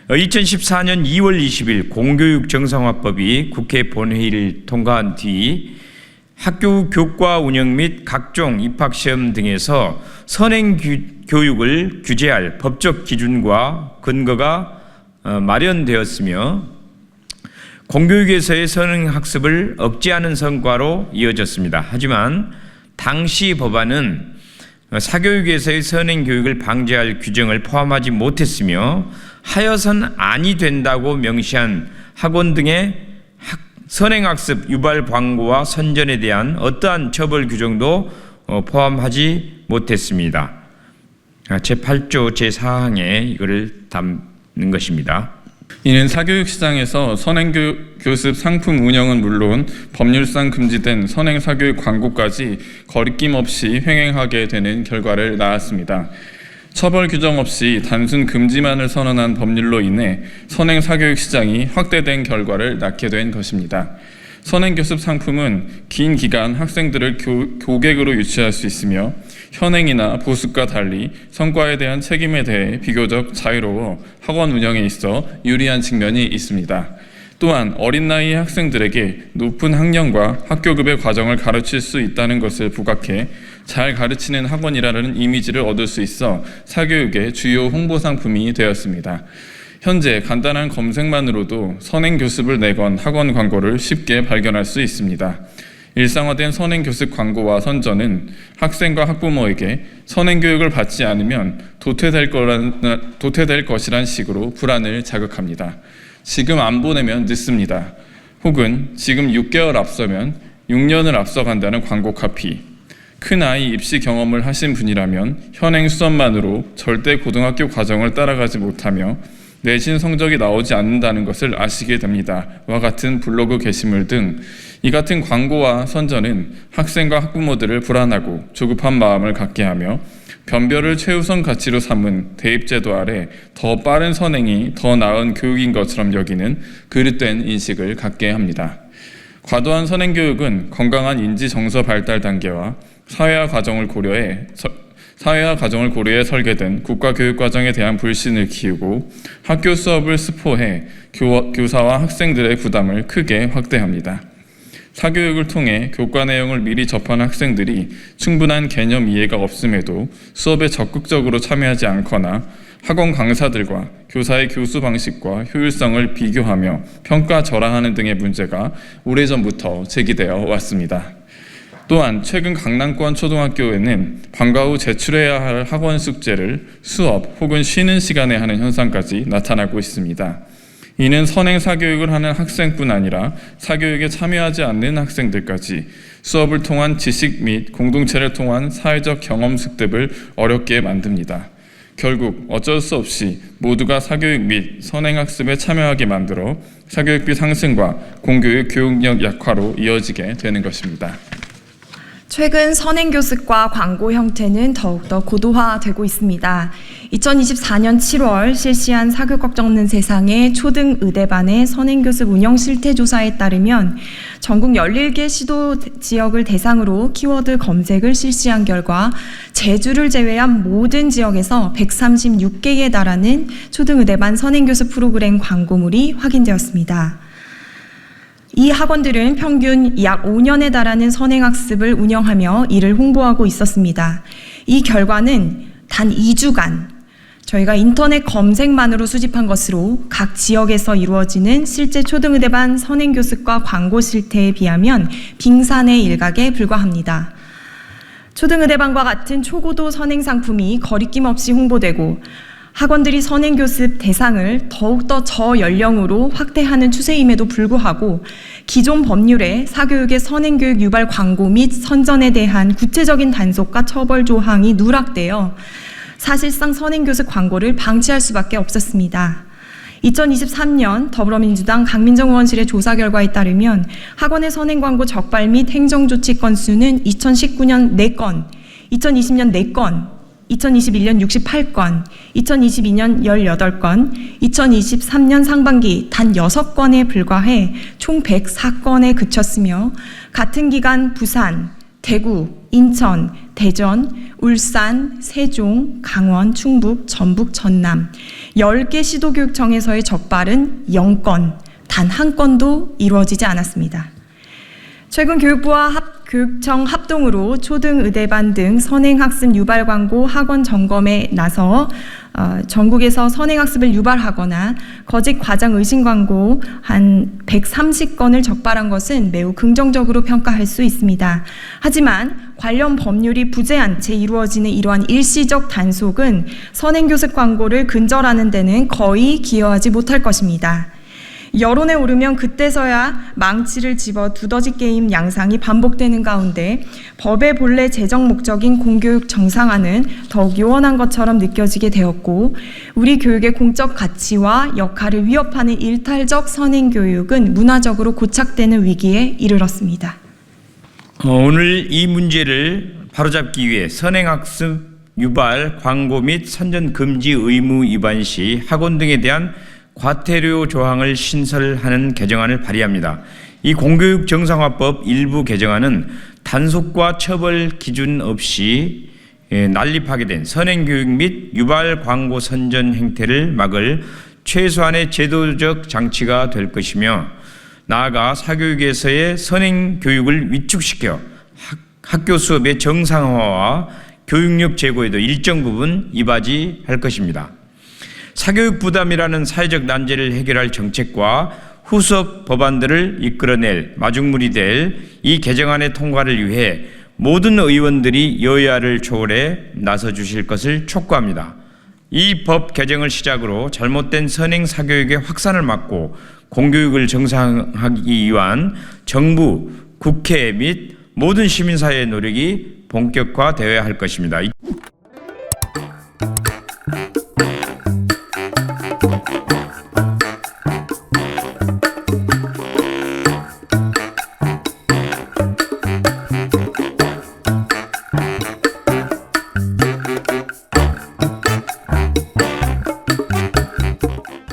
2014년 2월 20일 공교육 정상화법이 국회 본회의를 통과한 뒤 학교 교과 운영 및 각종 입학시험 등에서 선행 교육을 규제할 법적 기준과 근거가 마련되었으며 공교육에서의 선행학습을 억제하는 성과로 이어졌습니다. 하지만 당시 법안은 사교육에서의 선행교육을 방지할 규정을 포함하지 못했으며 하여선 아니 된다고 명시한 학원 등의 선행학습 유발 광고와 선전에 대한 어떠한 처벌 규정도 포함하지 못했습니다. 제8조 제4항에 이거를 담는 것입니다. 이는 사교육 시장에서 선행교습 상품 운영은 물론 법률상 금지된 선행 사교육 광고까지 거리낌 없이 횡행하게 되는 결과를 낳았습니다. 처벌 규정 없이 단순 금지만을 선언한 법률로 인해 선행 사교육 시장이 확대된 결과를 낳게 된 것입니다. 선행교습 상품은 긴 기간 학생들을 고객으로 유치할 수 있으며 현행이나 보습과 달리 성과에 대한 책임에 대해 비교적 자유로워 학원 운영에 있어 유리한 측면이 있습니다. 또한 어린 나이의 학생들에게 높은 학년과 학교급의 과정을 가르칠 수 있다는 것을 부각해 잘 가르치는 학원이라는 이미지를 얻을 수 있어 사교육의 주요 홍보 상품이 되었습니다. 현재 간단한 검색만으로도 선행교습을 내건 학원 광고를 쉽게 발견할 수 있습니다. 일상화된 선행교습 광고와 선전은 학생과 학부모에게 선행교육을 받지 않으면 도태될 것이란 식으로 불안을 자극합니다. 지금 안 보내면 늦습니다. 혹은 지금 6개월 앞서면 6년을 앞서간다는 광고 카피. 큰아이 입시 경험을 하신 분이라면 현행 수업만으로 절대 고등학교 과정을 따라가지 못하며 내신 성적이 나오지 않는다는 것을 아시게 됩니다. 와 같은 블로그 게시물 등 이 같은 광고와 선전은 학생과 학부모들을 불안하고 조급한 마음을 갖게 하며 변별을 최우선 가치로 삼은 대입제도 아래 더 빠른 선행이 더 나은 교육인 것처럼 여기는 그릇된 인식을 갖게 합니다. 과도한 선행교육은 건강한 인지 정서 발달 단계와 사회화 과정을 고려해 설계된 국가교육과정에 대한 불신을 키우고 학교 수업을 스포해 교사와 학생들의 부담을 크게 확대합니다. 사교육을 통해 교과 내용을 미리 접한 학생들이 충분한 개념 이해가 없음에도 수업에 적극적으로 참여하지 않거나 학원 강사들과 교사의 교수 방식과 효율성을 비교하며 평가절하하는 등의 문제가 오래전부터 제기되어 왔습니다. 또한 최근 강남권 초등학교에는 방과 후 제출해야 할 학원 숙제를 수업 혹은 쉬는 시간에 하는 현상까지 나타나고 있습니다. 이는 선행 사교육을 하는 학생뿐 아니라 사교육에 참여하지 않는 학생들까지 수업을 통한 지식 및 공동체를 통한 사회적 경험 습득을 어렵게 만듭니다. 결국 어쩔 수 없이 모두가 사교육 및 선행학습에 참여하게 만들어 사교육비 상승과 공교육 교육력 약화로 이어지게 되는 것입니다. 최근 선행교습과 광고 형태는 더욱더 고도화되고 있습니다. 2024년 7월 실시한 사교육 걱정 없는 세상의 초등의대반의 선행교습 운영 실태조사에 따르면 전국 11개 시도 지역을 대상으로 키워드 검색을 실시한 결과 제주를 제외한 모든 지역에서 136개에 달하는 초등의대반 선행교습 프로그램 광고물이 확인되었습니다. 이 학원들은 평균 약 5년에 달하는 선행학습을 운영하며 이를 홍보하고 있었습니다. 이 결과는 단 2주간 저희가 인터넷 검색만으로 수집한 것으로 각 지역에서 이루어지는 실제 초등의대반 선행교습과 광고 실태에 비하면 빙산의 일각에 불과합니다. 초등의대반과 같은 초고도 선행상품이 거리낌 없이 홍보되고 학원들이 선행교습 대상을 더욱더 저연령으로 확대하는 추세임에도 불구하고 기존 법률에 사교육의 선행교육 유발 광고 및 선전에 대한 구체적인 단속과 처벌 조항이 누락되어 사실상 선행교습 광고를 방치할 수밖에 없었습니다. 2023년 더불어민주당 강민정 의원실의 조사 결과에 따르면 학원의 선행 광고 적발 및 행정조치 건수는 2019년 4건, 2020년 4건, 2021년 68건, 2022년 18건, 2023년 상반기 단 6건에 불과해 총 104건에 그쳤으며 같은 기간 부산, 대구, 인천, 대전, 울산, 세종, 강원, 충북, 전북, 전남 10개 시도교육청에서의 적발은 0건, 단 한 건도 이루어지지 않았습니다. 최근 교육부와 교육청 합동으로 초등의대반 등 선행학습 유발 광고 학원 점검에 나서 전국에서 선행학습을 유발하거나 거짓 과장 의심 광고 한 130건을 적발한 것은 매우 긍정적으로 평가할 수 있습니다. 하지만 관련 법률이 부재한 채 이루어지는 이러한 일시적 단속은 선행교습 광고를 근절하는 데는 거의 기여하지 못할 것입니다. 여론에 오르면 그때서야 망치를 집어 두더지 게임 양상이 반복되는 가운데 법의 본래 제정 목적인 공교육 정상화는 더욱 요원한 것처럼 느껴지게 되었고 우리 교육의 공적 가치와 역할을 위협하는 일탈적 선행교육은 문화적으로 고착되는 위기에 이르렀습니다. 오늘 이 문제를 바로잡기 위해 선행학습 유발 광고 및 선전 금지 의무 위반 시 학원 등에 대한 과태료 조항을 신설하는 개정안을 발의합니다. 이 공교육 정상화법 일부 개정안은 단속과 처벌 기준 없이 난립하게 된 선행교육 및 유발 광고 선전 행태를 막을 최소한의 제도적 장치가 될 것이며 나아가 사교육에서의 선행교육을 위축시켜 학교 수업의 정상화와 교육력 제고에도 일정 부분 이바지할 것입니다. 사교육 부담이라는 사회적 난제를 해결할 정책과 후속 법안들을 이끌어낼 마중물이 될 이 개정안의 통과를 위해 모든 의원들이 여야를 초월해 나서 주실 것을 촉구합니다. 이 법 개정을 시작으로 잘못된 선행 사교육의 확산을 막고 공교육을 정상화하기 위한 정부, 국회 및 모든 시민사회의 노력이 본격화되어야 할 것입니다.